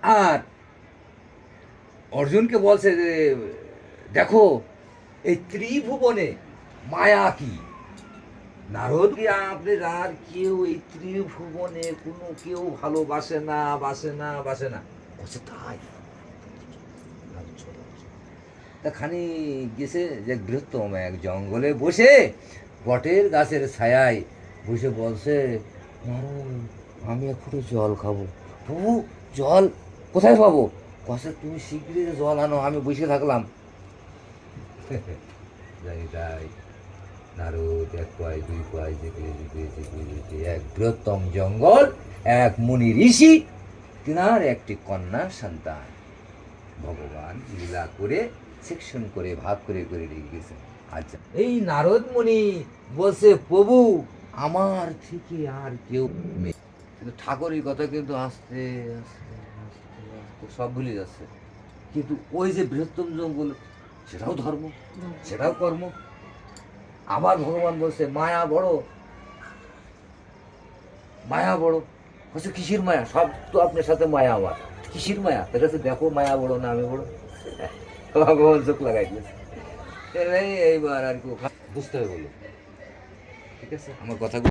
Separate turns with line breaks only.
আর অর্জুনকে বলছে যে দেখো এই ত্রিভুবনে মায়া কি। নারদ কি আপনি আর কেউ এই ত্রিভুবনে কোনো কেউ ভালোবাসে না, বাসে না, বাসে না, বলছে তাই। তা খানি গেছে যে বৃহত্তম এক জঙ্গলে বসে বটের গাছের ছায়ায় বসে বলছে, নারদ আমি একটু জল খাবো। প্রভু জল কোথায় পাবো? কষে তুমি শীঘ্রই জল আনো, আমি বসে থাকলাম। যাই তাই নারদ এক পায়ে দুই পায়ে যেতে যেতে যেতে যেতে এক বৃহত্তম জঙ্গল, এক মুনি ঋষি, তিনার একটি কন্যা সন্তান ভগবান লীলা করে সেকশন করে ভাগ করে করে রেখে গেছে। আচ্ছা এই নারদ মুনি বলছে, প্রভু আমার থেকে আর কেউ নেই। কিন্তু ঠাকুরের কথা কিন্তু আস্তে আস্তে আস্তে আস্তে সব ভুলে যাচ্ছে। কিন্তু ওই যে বৃহত্তম জঙ্গল, সেটাও ধর্ম, সেটাও কর্ম। আবার ভগবান বলছে মায়া বড়, মায়া বড়। বলছে কিসের মায়া? সব তো আপনার সাথে মায়া আমার, কিসের মায়া? তার কাছে দেখো মায়া বড় না আমি বড়। ভগবান চোখ লাগাই দিয়েছে। এইবার আর কি বুঝতে হবে বলো, ঠিক আছে আমার কথা।